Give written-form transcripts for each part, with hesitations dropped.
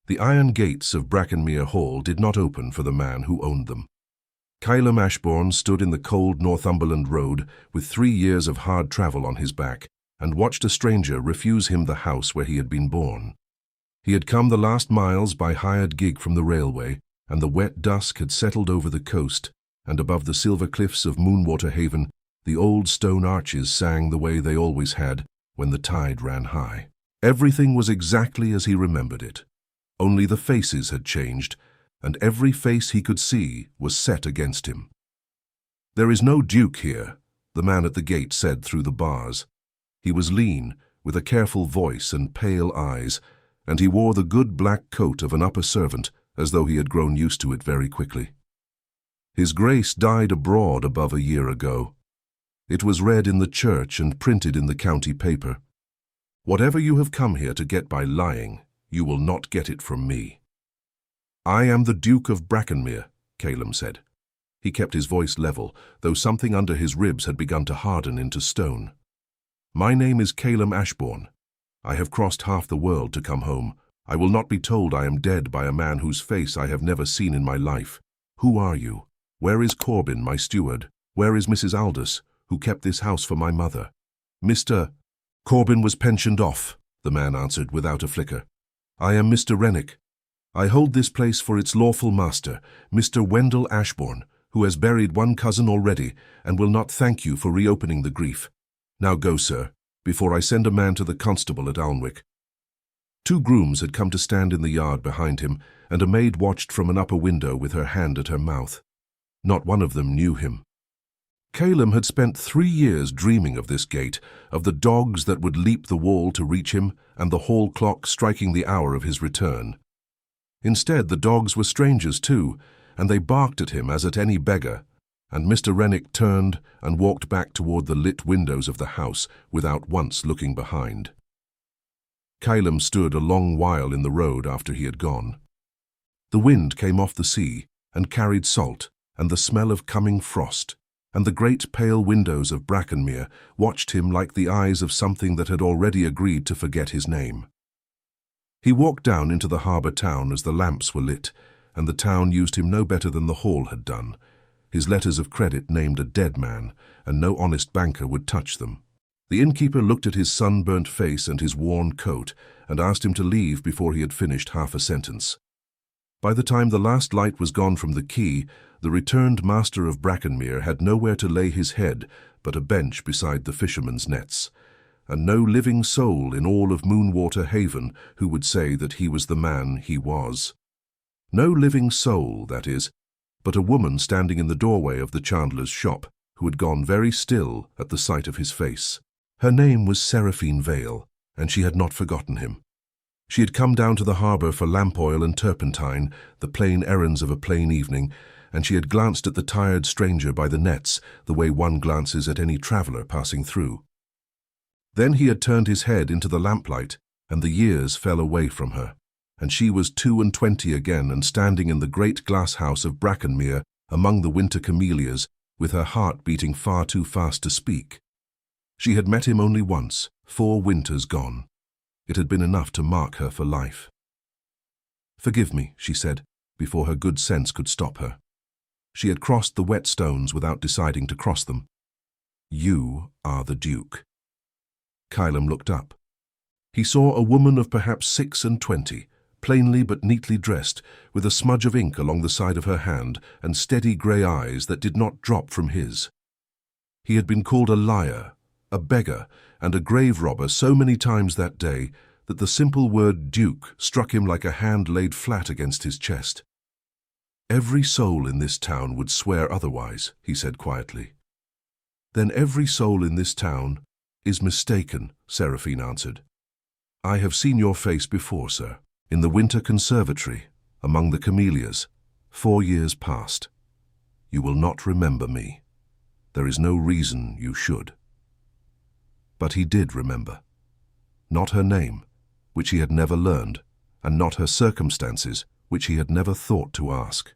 The iron gates of Brackenmere Hall did not open for the man who owned them. Kylam Ashbourne stood in the cold Northumberland road with 3 years of hard travel on his back and watched a stranger refuse him the house where he had been born. He had come the last miles by hired gig from the railway, and the wet dusk had settled over the coast, and above the silver cliffs of Moonwater Haven, the old stone arches sang the way they always had when the tide ran high. Everything was exactly as he remembered it. Only the faces had changed, and every face he could see was set against him. "There is no duke here," the man at the gate said through the bars. He was lean, with a careful voice and pale eyes, and he wore the good black coat of an upper servant, as though he had grown used to it very quickly. "His Grace died abroad above a year ago. It was read in the church and printed in the county paper. Whatever you have come here to get by lying, you will not get it from me." "I am the Duke of Brackenmere," Kylam said. He kept his voice level, though something under his ribs had begun to harden into stone. "My name is Kylam Ashbourne. I have crossed half the world to come home. I will not be told I am dead by a man whose face I have never seen in my life. Who are you? Where is Corbin, my steward? Where is Mrs. Aldous, who kept this house for my mother?" "Mr. Corbin was pensioned off," the man answered without a flicker. "I am Mr. Rennick. I hold this place for its lawful master, Mr. Wendell Ashbourne, who has buried one cousin already and will not thank you for reopening the grief. Now go, sir, before I send a man to the constable at Alnwick." 2 grooms had come to stand in the yard behind him, and a maid watched from an upper window with her hand at her mouth. Not one of them knew him. Kylam had spent 3 years dreaming of this gate, of the dogs that would leap the wall to reach him, and the hall clock striking the hour of his return. Instead, the dogs were strangers too, and they barked at him as at any beggar, and Mr. Rennick turned and walked back toward the lit windows of the house without once looking behind. Kylam stood a long while in the road after he had gone. The wind came off the sea and carried salt and the smell of coming frost, and the great pale windows of Brackenmere watched him like the eyes of something that had already agreed to forget his name. He walked down into the harbour town as the lamps were lit, and the town used him no better than the hall had done. His letters of credit named a dead man, and no honest banker would touch them. The innkeeper looked at his sunburnt face and his worn coat, and asked him to leave before he had finished half a sentence. By the time the last light was gone from the quay, the returned master of Brackenmere had nowhere to lay his head but a bench beside the fishermen's nets, and no living soul in all of Moonwater Haven who would say that he was the man he was. No living soul, that is, but a woman standing in the doorway of the chandler's shop, who had gone very still at the sight of his face. Her name was Seraphine Vale, and she had not forgotten him. She had come down to the harbour for lamp oil and turpentine, the plain errands of a plain evening, and she had glanced at the tired stranger by the nets, the way one glances at any traveller passing through. Then he had turned his head into the lamplight, and the years fell away from her, and she was 22 again and standing in the great glass house of Brackenmere among the winter camellias, with her heart beating far too fast to speak. She had met him only once, 4 winters gone. It had been enough to mark her for life. "Forgive me," she said, before her good sense could stop her. She had crossed the wet stones without deciding to cross them. "You are the Duke." Kylam looked up. He saw a woman of perhaps 26, plainly but neatly dressed, with a smudge of ink along the side of her hand and steady grey eyes that did not drop from his. He had been called a liar, a beggar, and a grave robber so many times that day that the simple word Duke struck him like a hand laid flat against his chest. "Every soul in this town would swear otherwise," he said quietly. "Then every soul in this town is mistaken," Seraphine answered. "I have seen your face before, sir, in the winter conservatory, among the camellias, 4 years past. You will not remember me. There is no reason you should." But he did remember. Not her name, which he had never learned, and not her circumstances, which he had never thought to ask.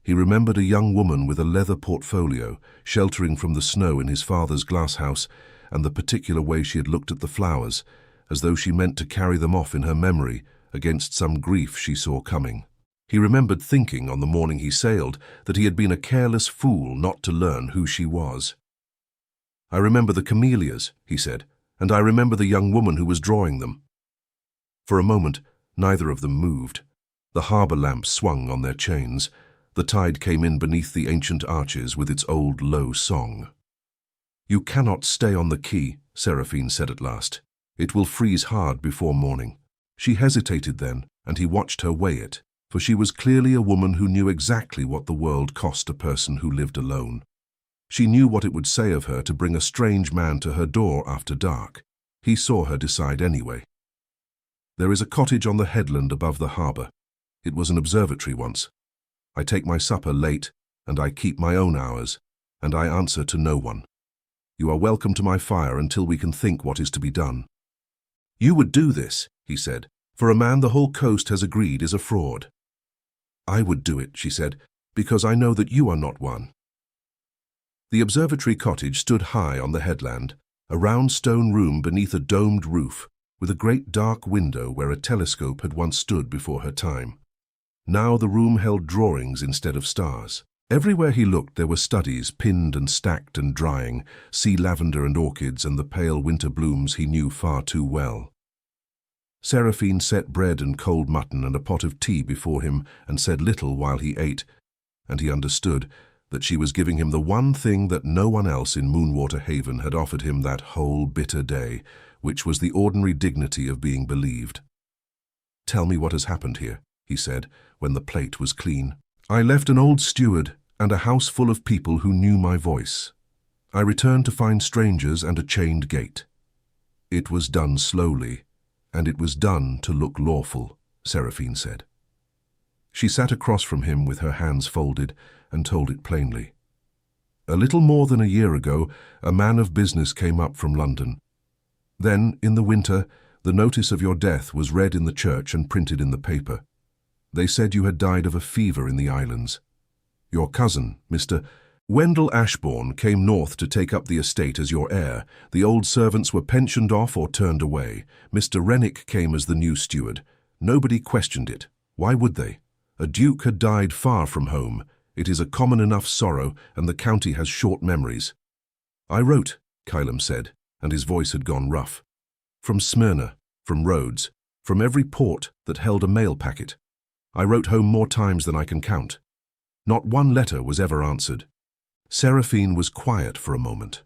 He remembered a young woman with a leather portfolio, sheltering from the snow in his father's glass house, and the particular way she had looked at the flowers, as though she meant to carry them off in her memory against some grief she saw coming. He remembered thinking on the morning he sailed that he had been a careless fool not to learn who she was. "I remember the camellias," he said, "and I remember the young woman who was drawing them." For a moment, neither of them moved. The harbour lamps swung on their chains. The tide came in beneath the ancient arches with its old low song. "You cannot stay on the quay," Seraphine said at last. "It will freeze hard before morning." She hesitated then, and he watched her weigh it, for she was clearly a woman who knew exactly what the world cost a person who lived alone. She knew what it would say of her to bring a strange man to her door after dark. He saw her decide anyway. "There is a cottage on the headland above the harbour. It was an observatory once. I take my supper late, and I keep my own hours, and I answer to no one. You are welcome to my fire until we can think what is to be done." "You would do this," he said, "for a man the whole coast has agreed is a fraud." "I would do it," she said, "because I know that you are not one." The observatory cottage stood high on the headland, a round stone room beneath a domed roof, with a great dark window where a telescope had once stood before her time. Now the room held drawings instead of stars. Everywhere he looked there were studies pinned and stacked and drying, sea lavender and orchids and the pale winter blooms he knew far too well. Seraphine set bread and cold mutton and a pot of tea before him and said little while he ate, and he understood that she was giving him the one thing that no one else in Moonwater Haven had offered him that whole bitter day, which was the ordinary dignity of being believed. "Tell me what has happened here," he said, when the plate was clean. "I left an old steward and a house full of people who knew my voice. I returned to find strangers and a chained gate. It was done slowly, and it was done to look lawful," Seraphine said. She sat across from him with her hands folded and told it plainly. "A little more than a year ago, a man of business came up from London. Then, in the winter, the notice of your death was read in the church and printed in the paper. They said you had died of a fever in the islands. Your cousin, Mr. Wendell Ashbourne, came north to take up the estate as your heir. The old servants were pensioned off or turned away. Mr. Rennick came as the new steward. Nobody questioned it. Why would they? A duke had died far from home. It is a common enough sorrow, and the county has short memories." "I wrote," Kylam said, and his voice had gone rough. "From Smyrna, from Rhodes, from every port that held a mail packet. I wrote home more times than I can count. Not one letter was ever answered." Seraphine was quiet for a moment.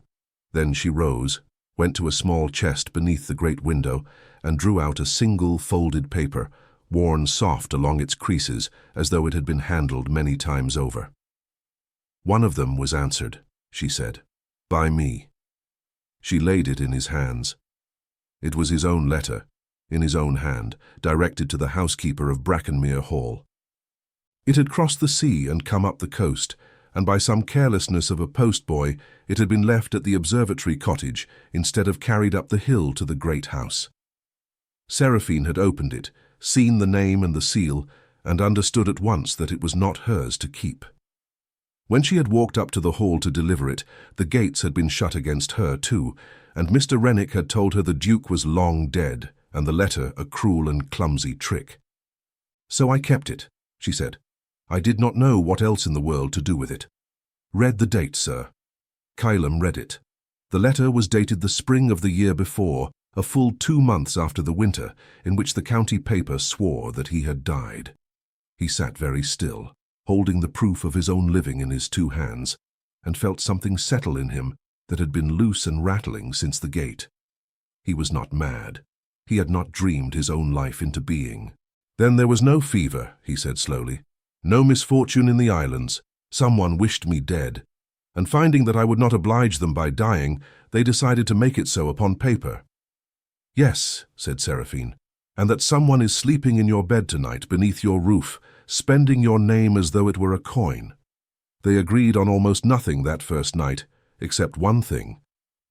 Then she rose, went to a small chest beneath the great window, and drew out a single folded paper, worn soft along its creases as though it had been handled many times over. "One of them was answered," she said, "by me." She laid it in his hands. It was his own letter, in his own hand, directed to the housekeeper of Brackenmere Hall. It had crossed the sea and come up the coast, and by some carelessness of a postboy it had been left at the observatory cottage instead of carried up the hill to the great house. Seraphine had opened it, seen the name and the seal, and understood at once that it was not hers to keep. When she had walked up to the hall to deliver it, the gates had been shut against her too, and Mr. Rennick had told her the Duke was long dead, and the letter a cruel and clumsy trick. "So I kept it," she said. "I did not know what else in the world to do with it." "Read the date, sir." Kylam read it. The letter was dated the spring of the year before, a full 2 months after the winter, in which the county paper swore that he had died. He sat very still, holding the proof of his own living in his 2 hands, and felt something settle in him that had been loose and rattling since the gate. He was not mad. He had not dreamed his own life into being. "Then there was no fever," he said slowly. "No misfortune in the islands. Someone wished me dead. And finding that I would not oblige them by dying, they decided to make it so upon paper." "Yes," said Seraphine, "and that someone is sleeping in your bed tonight beneath your roof, spending your name as though it were a coin. They agreed on almost nothing that first night, except one thing,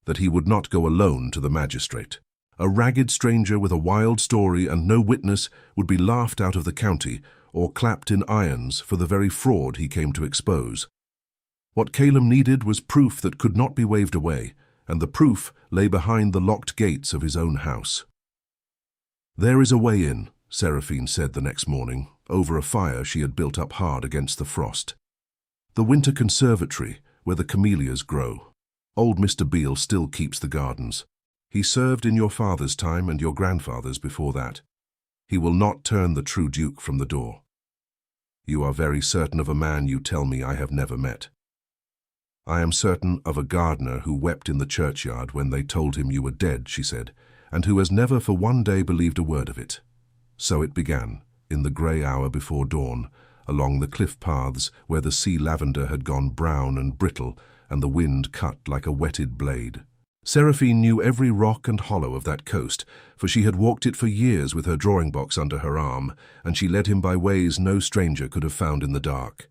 that he would not go alone to the magistrate. A ragged stranger with a wild story and no witness would be laughed out of the county or clapped in irons for the very fraud he came to expose. What Kylam needed was proof that could not be waved away, and the proof lay behind the locked gates of his own house. "There is a way in," Seraphine said the next morning, over a fire she had built up hard against the frost. "The winter conservatory, where the camellias grow. Old Mr. Beale still keeps the gardens. He served in your father's time and your grandfather's before that. He will not turn the true duke from the door." "You are very certain of a man you tell me I have never met." "I am certain of a gardener who wept in the churchyard when they told him you were dead," she said, "and who has never for one day believed a word of it." So it began, in the grey hour before dawn, along the cliff paths where the sea lavender had gone brown and brittle and the wind cut like a whetted blade. Seraphine knew every rock and hollow of that coast, for she had walked it for years with her drawing-box under her arm, and she led him by ways no stranger could have found in the dark.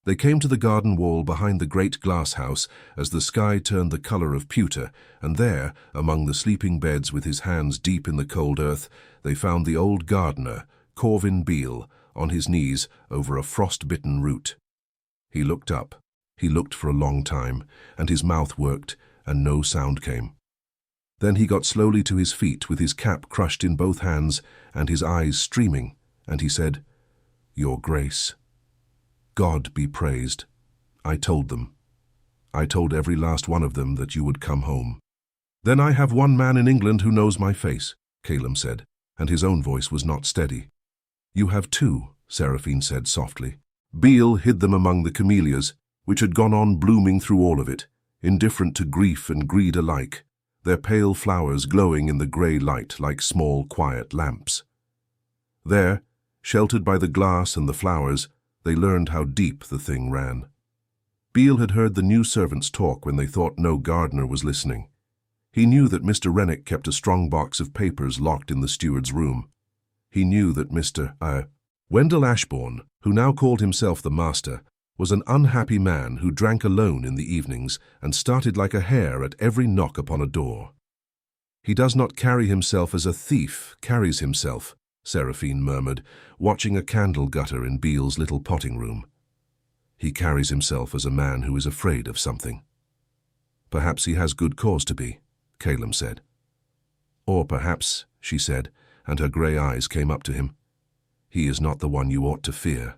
They came to the garden wall behind the great glass house as the sky turned the colour of pewter, and there, among the sleeping beds with his hands deep in the cold earth, they found the old gardener, Corvin Beale, on his knees over a frost-bitten root. He looked up. He looked for a long time, and his mouth worked, and no sound came. Then he got slowly to his feet with his cap crushed in both hands and his eyes streaming, and he said, "Your Grace, God be praised. I told them. I told every last one of them that you would come home." "Then I have one man in England who knows my face," Caleb said, and his own voice was not steady. "You have two," Seraphine said softly. "Beale hid them among the camellias, which had gone on blooming through all of it, indifferent to grief and greed alike, their pale flowers glowing in the grey light like small, quiet lamps. There, sheltered by the glass and the flowers, they learned how deep the thing ran. Beale had heard the new servants talk when they thought no gardener was listening. He knew that Mr. Rennick kept a strong box of papers locked in the steward's room. He knew that Mr. Wendell Ashbourne, who now called himself the master, was an unhappy man who drank alone in the evenings and started like a hare at every knock upon a door. "He does not carry himself as a thief carries himself," Seraphine murmured, watching a candle gutter in Beale's little potting room. "He carries himself as a man who is afraid of something." "Perhaps he has good cause to be," Caleb said. "Or perhaps," she said, and her grey eyes came up to him, "he is not the one you ought to fear."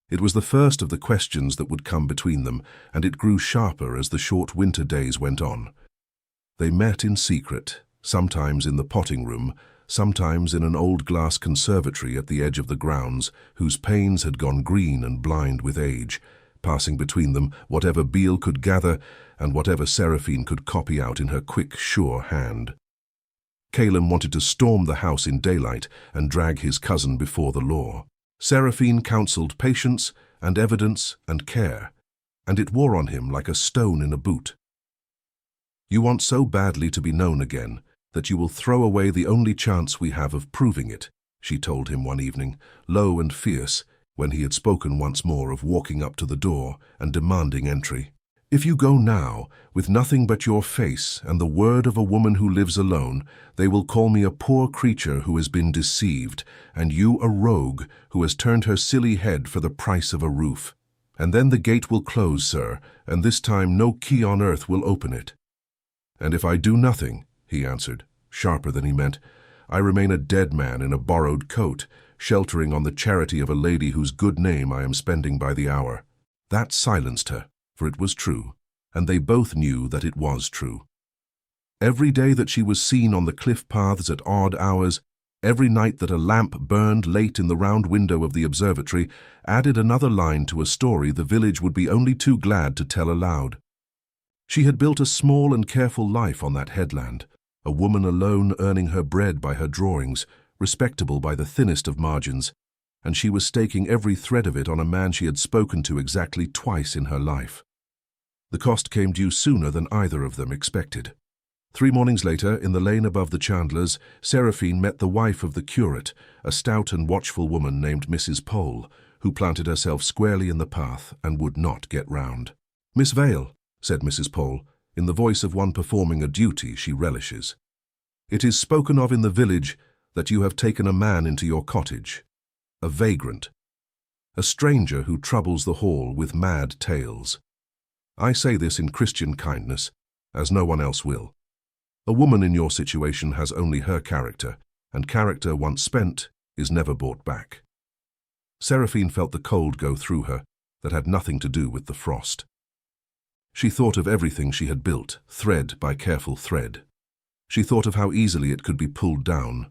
It was the first of the questions that would come between them, and it grew sharper as the short winter days went on. They met in secret, sometimes in the potting room, sometimes in an old glass conservatory at the edge of the grounds, whose panes had gone green and blind with age, passing between them whatever Beale could gather and whatever Seraphine could copy out in her quick, sure hand. Caleb wanted to storm the house in daylight and drag his cousin before the law. Seraphine counselled patience and evidence and care, and it wore on him like a stone in a boot. "You want so badly to be known again that you will throw away the only chance we have of proving it," she told him one evening, low and fierce, when he had spoken once more of walking up to the door and demanding entry. "If you go now, with nothing but your face and the word of a woman who lives alone, they will call me a poor creature who has been deceived, and you a rogue who has turned her silly head for the price of a roof. And then the gate will close, sir, and this time no key on earth will open it." "And if I do nothing," he answered, sharper than he meant, "I remain a dead man in a borrowed coat, sheltering on the charity of a lady whose good name I am spending by the hour." That silenced her, for it was true, and they both knew that it was true. Every day that she was seen on the cliff paths at odd hours, every night that a lamp burned late in the round window of the observatory, added another line to a story the village would be only too glad to tell aloud. She had built a small and careful life on that headland, a woman alone earning her bread by her drawings, respectable by the thinnest of margins, and she was staking every thread of it on a man she had spoken to exactly twice in her life. The cost came due sooner than either of them expected. 3 mornings later, in the lane above the Chandlers, Seraphine met the wife of the curate, a stout and watchful woman named Mrs. Pole, who planted herself squarely in the path and would not get round. "Miss Vale," said Mrs. Pole, in the voice of one performing a duty she relishes, "it is spoken of in the village that you have taken a man into your cottage, a vagrant, a stranger who troubles the hall with mad tales. I say this in Christian kindness, as no one else will. A woman in your situation has only her character, and character once spent is never bought back. Seraphine felt the cold go through her that had nothing to do with the frost. She thought of everything she had built, thread by careful thread. She thought of how easily it could be pulled down.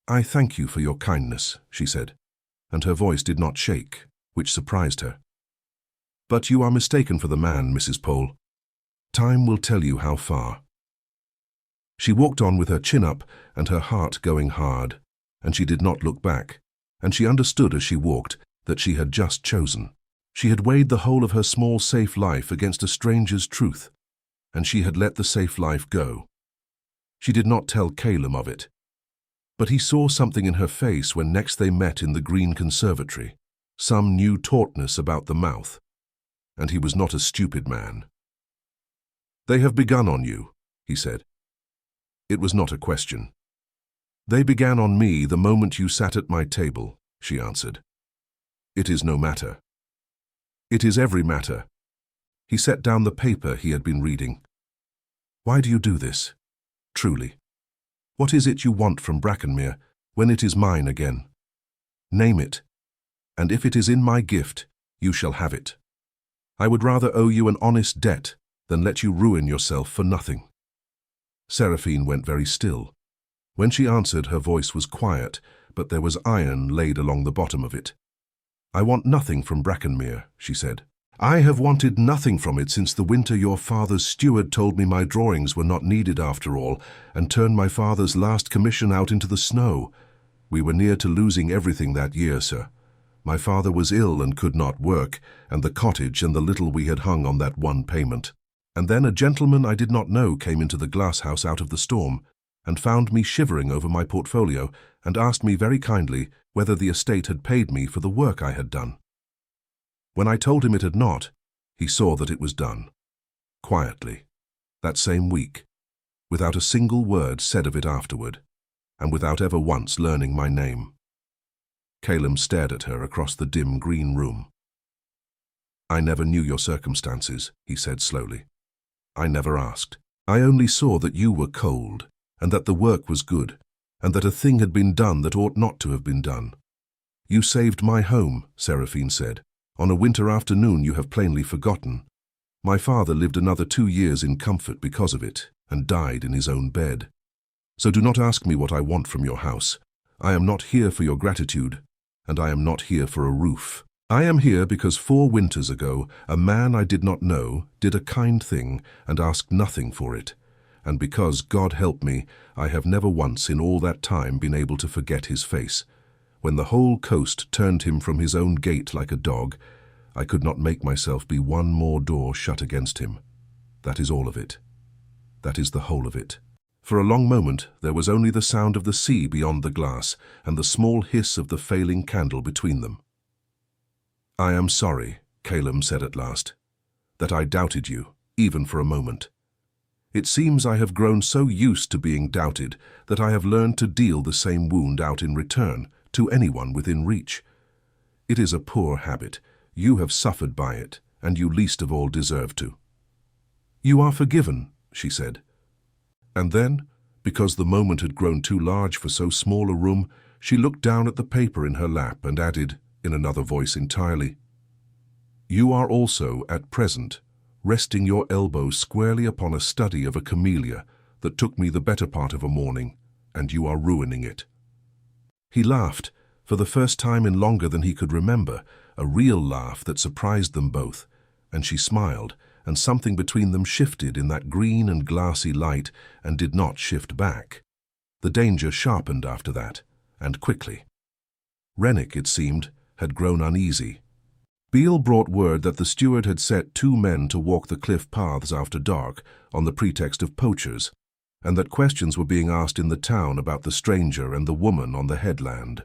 "I thank you for your kindness," she said, and her voice did not shake, which surprised her. "But you are mistaken for the man, Mrs. Pole. Time will tell you how far." She walked on with her chin up and her heart going hard, and she did not look back, and she understood as she walked that she had just chosen. She had weighed the whole of her small, safe life against a stranger's truth, and she had let the safe life go. She did not tell Caleb of it, but he saw something in her face when next they met in the green conservatory, some new tautness about the mouth, and he was not a stupid man. "They have begun on you," he said. It was not a question. "They began on me the moment you sat at my table," she answered. "It is no matter." "It is every matter." He set down the paper he had been reading. "Why do you do this? Truly. What is it you want from Brackenmere when it is mine again? Name it, and if it is in my gift, you shall have it. I would rather owe you an honest debt than let you ruin yourself for nothing." Seraphine went very still. When she answered, her voice was quiet, but there was iron laid along the bottom of it. "I want nothing from Brackenmere," she said. "I have wanted nothing from it since the winter your father's steward told me my drawings were not needed after all, and turned my father's last commission out into the snow. We were near to losing everything that year, sir. My father was ill and could not work, and the cottage and the little we had hung on that one payment. And then a gentleman I did not know came into the glass-house out of the storm, and found me shivering over my portfolio, and asked me very kindly whether the estate had paid me for the work I had done. When I told him it had not, he saw that it was done. Quietly, that same week, without a single word said of it afterward, and without ever once learning my name." Caleb stared at her across the dim green room. "I never knew your circumstances," he said slowly. "I never asked. I only saw that you were cold, and that the work was good, and that a thing had been done that ought not to have been done. You saved my home," Seraphine said. "On a winter afternoon you have plainly forgotten. My father lived another 2 years in comfort because of it, and died in his own bed. So do not ask me what I want from your house. I am not here for your gratitude, and I am not here for a roof. I am here because 4 winters ago a man I did not know did a kind thing and asked nothing for it, and because, God help me, I have never once in all that time been able to forget his face. When the whole coast turned him from his own gate like a dog, I could not make myself be one more door shut against him. That is all of it. That is the whole of it." For a long moment there was only the sound of the sea beyond the glass and the small hiss of the failing candle between them. "I am sorry," Caleb said at last, "that I doubted you, even for a moment. It seems I have grown so used to being doubted that I have learned to deal the same wound out in return to anyone within reach. It is a poor habit. You have suffered by it, and you least of all deserve to." "You are forgiven," she said. And then, because the moment had grown too large for so small a room, she looked down at the paper in her lap and added, in another voice entirely, "You are also, at present, resting your elbow squarely upon a study of a camellia that took me the better part of a morning, and you are ruining it." He laughed, for the first time in longer than he could remember, a real laugh that surprised them both, and she smiled, and something between them shifted in that green and glassy light and did not shift back. The danger sharpened after that, and quickly. Rennick, it seemed, had grown uneasy. Beale brought word that the steward had set 2 men to walk the cliff paths after dark on the pretext of poachers, and that questions were being asked in the town about the stranger and the woman on the headland.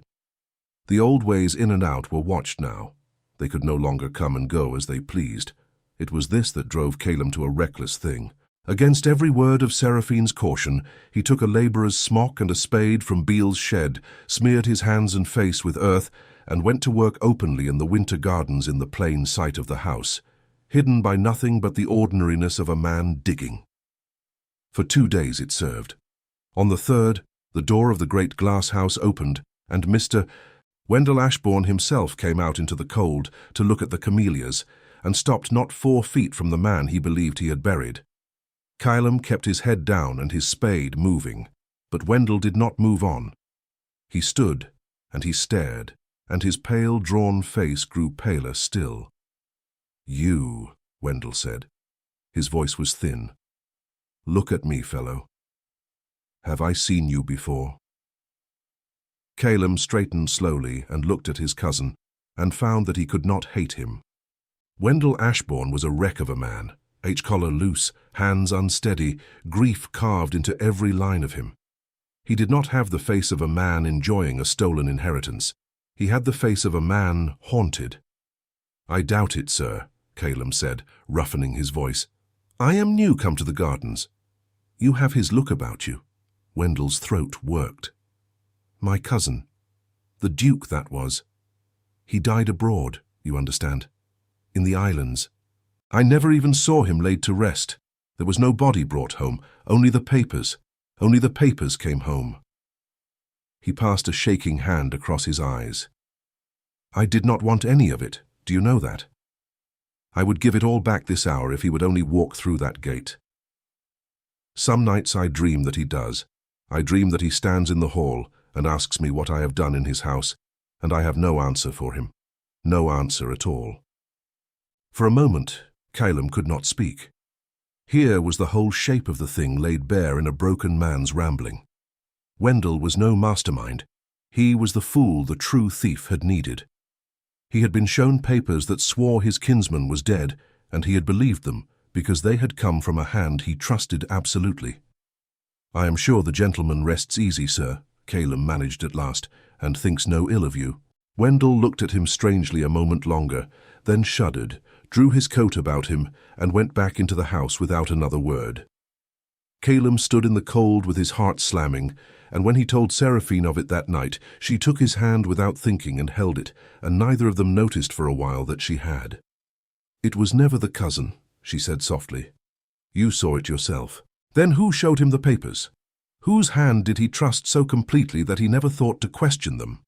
The old ways in and out were watched now. They could no longer come and go as they pleased. It was this that drove Caleb to a reckless thing. Against every word of Seraphine's caution, he took a labourer's smock and a spade from Beale's shed, smeared his hands and face with earth, and went to work openly in the winter gardens in the plain sight of the house, hidden by nothing but the ordinariness of a man digging. For 2 days it served. On the third, The door of the great glass house opened, and Mr. Wendell Ashbourne himself came out into the cold to look at the camellias, and stopped not 4 feet from the man he believed he had buried. Kylam kept his head down and his spade moving, but Wendell did not move on. He stood, and he stared, and his pale, drawn face grew paler still. "You," Wendell said. His voice was thin. "Look at me, fellow. Have I seen you before?" Kylam straightened slowly and looked at his cousin, and found that he could not hate him. Wendell Ashbourne was a wreck of a man, H-collar loose, hands unsteady, grief carved into every line of him. He did not have the face of a man enjoying a stolen inheritance. He had the face of a man haunted. "I doubt it, sir," Kylam said, roughening his voice. "I am new come to the gardens. You have his look about you." Wendell's throat worked. "My cousin. The Duke, that was. He died abroad, you understand. In the islands. I never even saw him laid to rest. There was no body brought home, only the papers. Only the papers came home." He passed a shaking hand across his eyes. "I did not want any of it, do you know that? I would give it all back this hour if he would only walk through that gate. Some nights I dream that he does. I dream that he stands in the hall and asks me what I have done in his house, and I have no answer for him. No answer at all." For a moment, Kylam could not speak. Here was the whole shape of the thing laid bare in a broken man's rambling. Wendell was no mastermind. He was the fool the true thief had needed. He had been shown papers that swore his kinsman was dead, and he had believed them because they had come from a hand he trusted absolutely. "I am sure the gentleman rests easy, sir," Kylam managed at last, "and thinks no ill of you." Wendell looked at him strangely a moment longer, then shuddered, drew his coat about him, and went back into the house without another word. Kylam stood in the cold with his heart slamming, and when he told Seraphine of it that night, she took his hand without thinking and held it, and neither of them noticed for a while that she had. "It was never the cousin," she said softly. "You saw it yourself. Then who showed him the papers? Whose hand did he trust so completely that he never thought to question them?"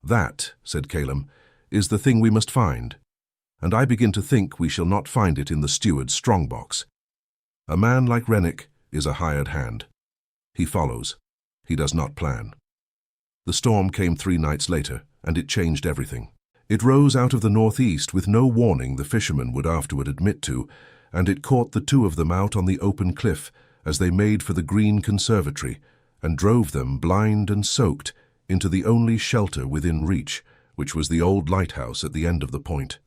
"That," said Kylam, "is the thing we must find. And I begin to think we shall not find it in the steward's strongbox. A man like Rennick is a hired hand. He follows. He does not plan." The storm came 3 nights later, and it changed everything. It rose out of the northeast with no warning the fishermen would afterward admit to, and it caught the 2 of them out on the open cliff as they made for the green conservatory, and drove them, blind and soaked, into the only shelter within reach, which was the old lighthouse at the end of the point.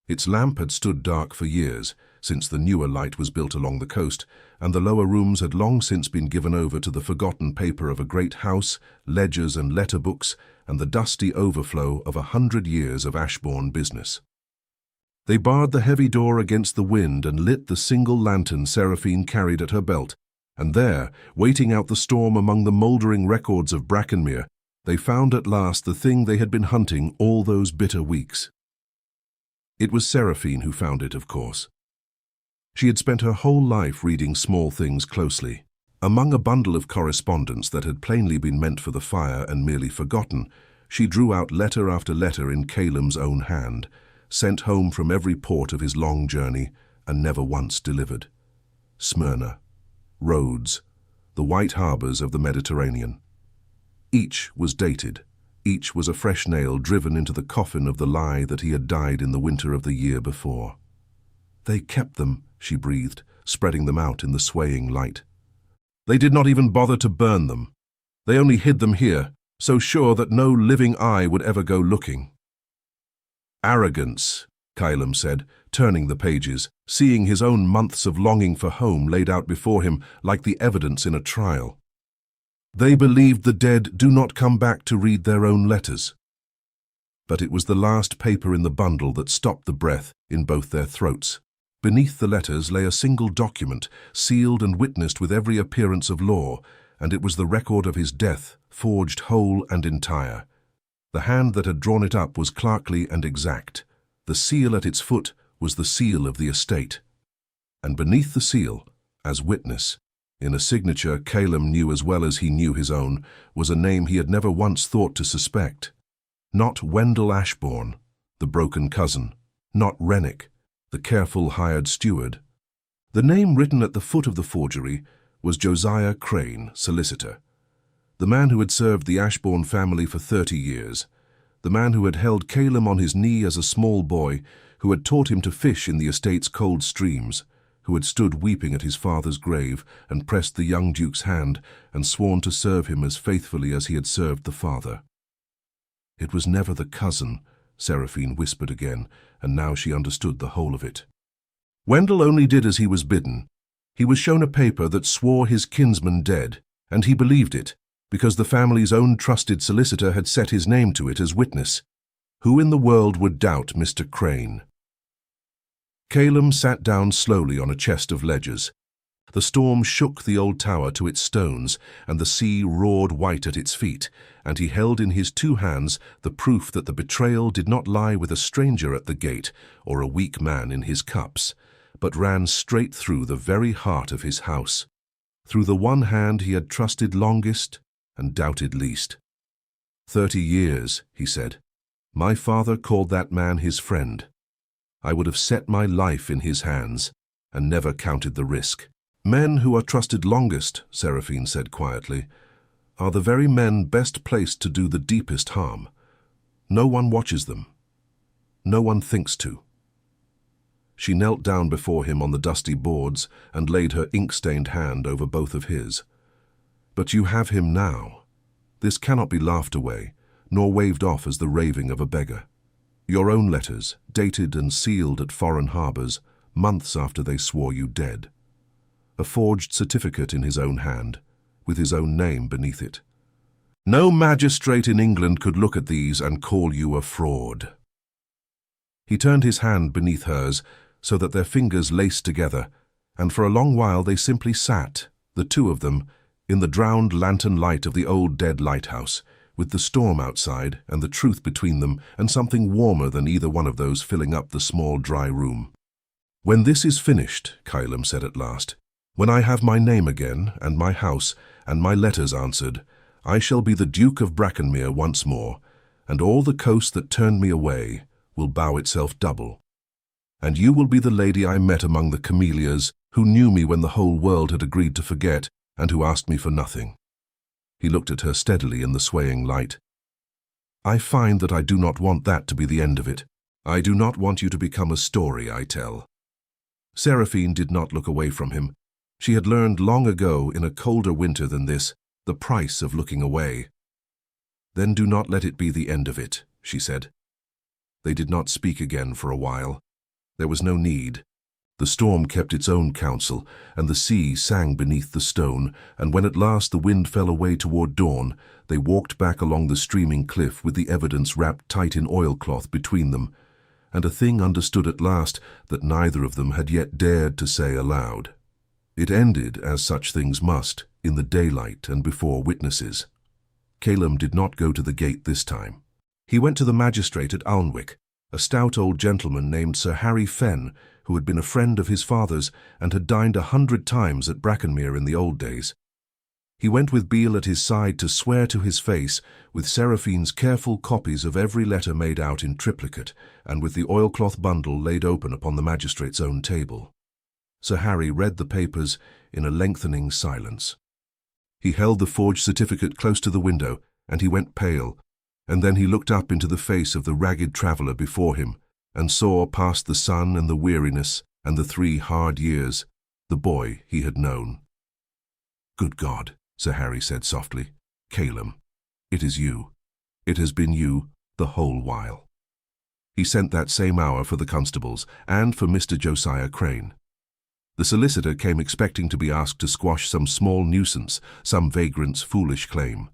Its lamp had stood dark for years, since the newer light was built along the coast, and the lower rooms had long since been given over to the forgotten paper of a great house, ledgers and letter books, and the dusty overflow of 100 years of Ashbourne business. They barred the heavy door against the wind and lit the single lantern Seraphine carried at her belt, and there, waiting out the storm among the mouldering records of Brackenmere, they found at last the thing they had been hunting all those bitter weeks. It was Seraphine who found it, of course. She had spent her whole life reading small things closely. Among a bundle of correspondence that had plainly been meant for the fire and merely forgotten, she drew out letter after letter in Kylam's own hand, sent home from every port of his long journey, and never once delivered. Smyrna, Rhodes, the white harbours of the Mediterranean. Each was dated. Each was a fresh nail driven into the coffin of the lie that he had died in the winter of the year before. "They kept them," she breathed, spreading them out in the swaying light. "They did not even bother to burn them. They only hid them here, so sure that no living eye would ever go looking." "Arrogance," Kylam said, turning the pages, seeing his own months of longing for home laid out before him like the evidence in a trial. "They believed the dead do not come back to read their own letters." But it was the last paper in the bundle that stopped the breath in both their throats. Beneath the letters lay a single document, sealed and witnessed with every appearance of law, and it was the record of his death, forged whole and entire. The hand that had drawn it up was clerkly and exact. The seal at its foot was the seal of the estate. And beneath the seal, as witness, In a signature Calum knew as well as he knew his own was a name he had never once thought to suspect. Not Wendell Ashbourne, the broken cousin. Not Rennick, the careful hired steward. The name written at the foot of the forgery was Josiah Crane, solicitor. The man who had served the Ashbourne family for 30 years. The man who had held Calum on his knee as a small boy, who had taught him to fish in the estate's cold streams, who had stood weeping at his father's grave and pressed the young duke's hand and sworn to serve him as faithfully as he had served the father. It was never the cousin, Seraphine whispered again, and now she understood the whole of it. Wendell only did as he was bidden. He was shown a paper that swore his kinsman dead, and he believed it, because the family's own trusted solicitor had set his name to it as witness. Who in the world would doubt Mr. Crane? Calum sat down slowly on a chest of ledgers. The storm shook the old tower to its stones, and the sea roared white at its feet, and he held in his 2 hands the proof that the betrayal did not lie with a stranger at the gate or a weak man in his cups, but ran straight through the very heart of his house, through the one hand he had trusted longest and doubted least. 30 years, he said. My father called that man his friend. I would have set my life in his hands and never counted the risk. Men who are trusted longest, Seraphine said quietly, are the very men best placed to do the deepest harm. No one watches them. No one thinks to. She knelt down before him on the dusty boards and laid her ink-stained hand over both of his. But you have him now. This cannot be laughed away, nor waved off as the raving of a beggar. Your own letters, dated and sealed at foreign harbours, months after they swore you dead. A forged certificate in his own hand, with his own name beneath it. No magistrate in England could look at these and call you a fraud. He turned his hand beneath hers so that their fingers laced together, and for a long while they simply sat, the 2 of them, in the drowned lantern light of the old dead lighthouse, with the storm outside and the truth between them and something warmer than either one of those filling up the small dry room. When this is finished, Calum said at last, when I have my name again and my house and my letters answered, I shall be the Duke of Brackenmere once more, and all the coast that turned me away will bow itself double. And you will be the lady I met among the camellias, who knew me when the whole world had agreed to forget, and who asked me for nothing. He looked at her steadily in the swaying light. I find that I do not want that to be the end of it. I do not want you to become a story I tell. Seraphine did not look away from him. She had learned long ago, in a colder winter than this, the price of looking away. Then do not let it be the end of it, she said. They did not speak again for a while. There was no need. The storm kept its own counsel, and the sea sang beneath the stone, and when at last the wind fell away toward dawn, they walked back along the streaming cliff with the evidence wrapped tight in oilcloth between them, and a thing understood at last that neither of them had yet dared to say aloud. It ended, as such things must, in the daylight and before witnesses. Calum did not go to the gate this time. He went to the magistrate at Alnwick, a stout old gentleman named Sir Harry Fenn, who had been a friend of his father's and had dined 100 times at Brackenmere in the old days. He went with Beale at his side to swear to his face, with Seraphine's careful copies of every letter made out in triplicate, and with the oilcloth bundle laid open upon the magistrate's own table. Sir Harry read the papers in a lengthening silence. He held the forged certificate close to the window, and he went pale, and then he looked up into the face of the ragged traveller before him, and saw past the sun and the weariness and the 3 hard years, the boy he had known. Good God, Sir Harry said softly. Calum, it is you. It has been you the whole while. He sent that same hour for the constables and for Mr. Josiah Crane. The solicitor came expecting to be asked to squash some small nuisance, some vagrant's foolish claim.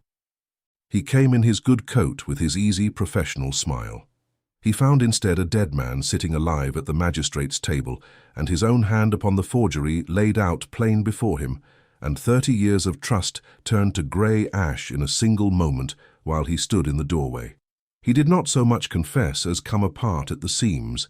He came in his good coat with his easy professional smile. He found instead a dead man sitting alive at the magistrate's table, and his own hand upon the forgery laid out plain before him, and 30 years of trust turned to grey ash in a single moment while he stood in the doorway. He did not so much confess as come apart at the seams.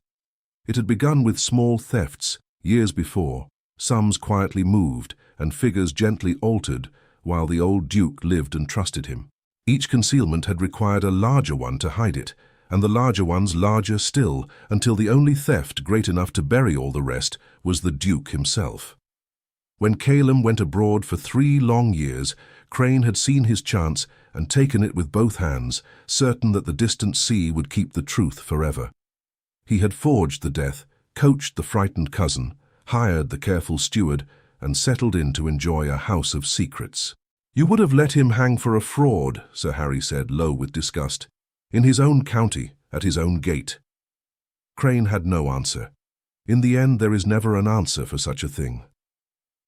It had begun with small thefts, years before, Sums quietly moved and figures gently altered while the old duke lived and trusted him. Each concealment had required a larger one to hide it, and the larger ones larger still, until the only theft great enough to bury all the rest was the duke himself. When Calum went abroad for 3 long years, Crane had seen his chance and taken it with both hands, certain that the distant sea would keep the truth forever. He had forged the death, coached the frightened cousin, hired the careful steward, and settled in to enjoy a house of secrets. "You would have let him hang for a fraud," Sir Harry said, low with disgust, "in his own county, at his own gate." Crane had no answer. In the end, there is never an answer for such a thing.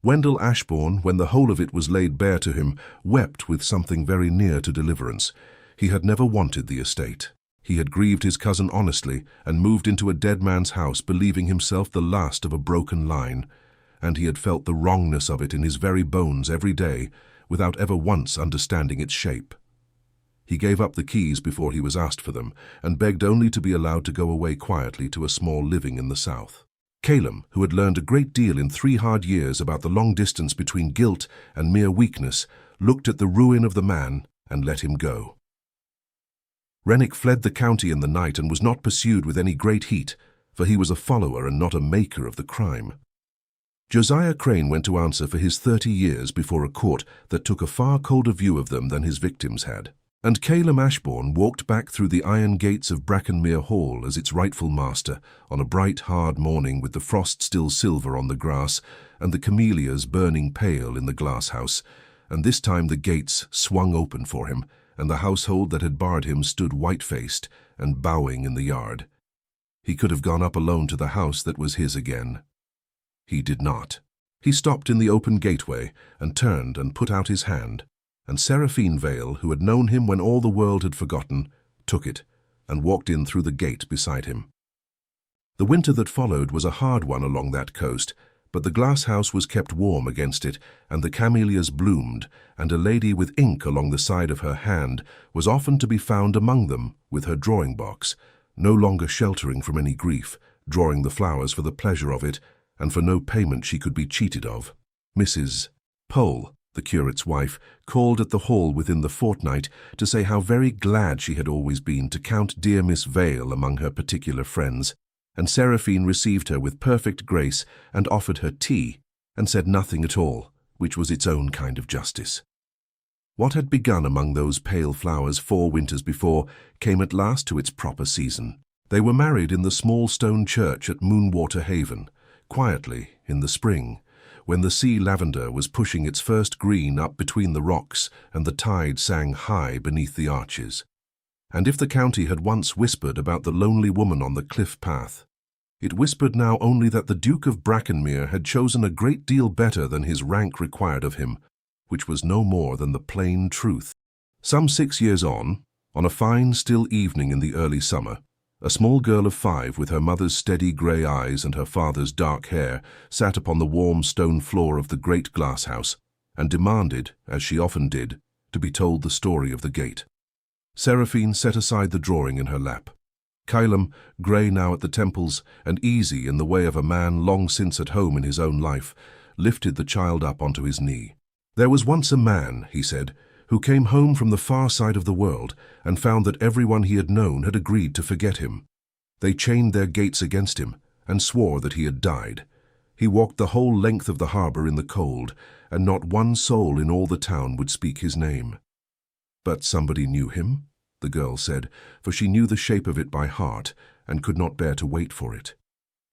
Wendell Ashbourne, when the whole of it was laid bare to him, wept with something very near to deliverance. He had never wanted the estate. He had grieved his cousin honestly and moved into a dead man's house, believing himself the last of a broken line, and he had felt the wrongness of it in his very bones every day, without ever once understanding its shape. He gave up the keys before he was asked for them, and begged only to be allowed to go away quietly to a small living in the south. Calum, who had learned a great deal in 3 hard years about the long distance between guilt and mere weakness, looked at the ruin of the man and let him go. Rennick fled the county in the night and was not pursued with any great heat, for he was a follower and not a maker of the crime. Josiah Crane went to answer for his 30 years before a court that took a far colder view of them than his victims had. And Calum Ashbourne walked back through the iron gates of Brackenmere Hall as its rightful master on a bright, hard morning with the frost still silver on the grass and the camellias burning pale in the glass house, and this time the gates swung open for him, and the household that had barred him stood white-faced and bowing in the yard. He could have gone up alone to the house that was his again. He did not. He stopped in the open gateway and turned and put out his hand, and Seraphine Vale, who had known him when all the world had forgotten, took it and walked in through the gate beside him. The winter that followed was a hard one along that coast, but the glass house was kept warm against it, and the camellias bloomed, and a lady with ink along the side of her hand was often to be found among them with her drawing-box, no longer sheltering from any grief, drawing the flowers for the pleasure of it, and for no payment she could be cheated of. Mrs. Pole, the curate's wife, called at the hall within the fortnight to say how very glad she had always been to count dear Miss Vale among her particular friends, and Seraphine received her with perfect grace and offered her tea, and said nothing at all, which was its own kind of justice. What had begun among those pale flowers 4 winters before came at last to its proper season. They were married in the small stone church at Moonwater Haven, quietly, in the spring, when the sea lavender was pushing its first green up between the rocks and the tide sang high beneath the arches. And if the county had once whispered about the lonely woman on the cliff path, it whispered now only that the Duke of Brackenmere had chosen a great deal better than his rank required of him, which was no more than the plain truth. Some 6 years on a fine still evening in the early summer, a small girl of 5 with her mother's steady grey eyes and her father's dark hair sat upon the warm stone floor of the great glass house and demanded, as she often did, to be told the story of the gate. Seraphine set aside the drawing in her lap. Calum, grey now at the temples and easy in the way of a man long since at home in his own life, lifted the child up onto his knee. "There was once a man," he said, "who came home from the far side of the world and found that everyone he had known had agreed to forget him. They chained their gates against him and swore that he had died. He walked the whole length of the harbour in the cold, and not one soul in all the town would speak his name." "But somebody knew him?" the girl said, for she knew the shape of it by heart and could not bear to wait for it.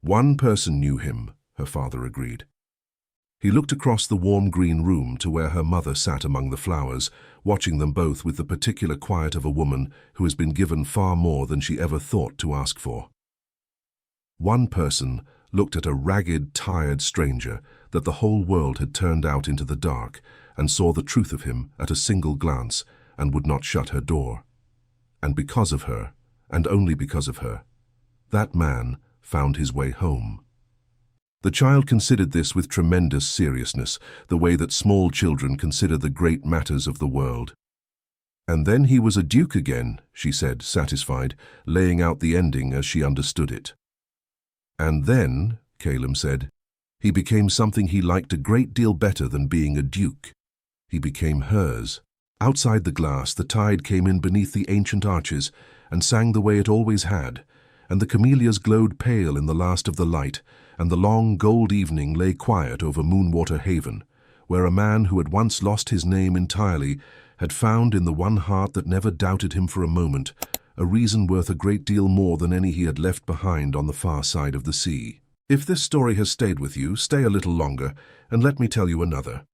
"One person knew him," her father agreed. He looked across the warm green room to where her mother sat among the flowers, watching them both with the particular quiet of a woman who has been given far more than she ever thought to ask for. One person looked at a ragged, tired stranger that the whole world had turned out into the dark and saw the truth of him at a single glance and would not shut her door. And because of her, and only because of her, that man found his way home. The child considered this with tremendous seriousness, the way that small children consider the great matters of the world. "And then he was a duke again," she said, satisfied, laying out the ending as she understood it. "And then," Calum said, He became something he liked a great deal better than being a duke. He became hers. Outside the glass, the tide came in beneath the ancient arches and sang the way it always had, and the camellias glowed pale in the last of the light, and the long gold evening lay quiet over Moonwater Haven, where a man who had once lost his name entirely had found in the one heart that never doubted him for a moment a reason worth a great deal more than any he had left behind on the far side of the sea. If this story has stayed with you, stay a little longer, and let me tell you another.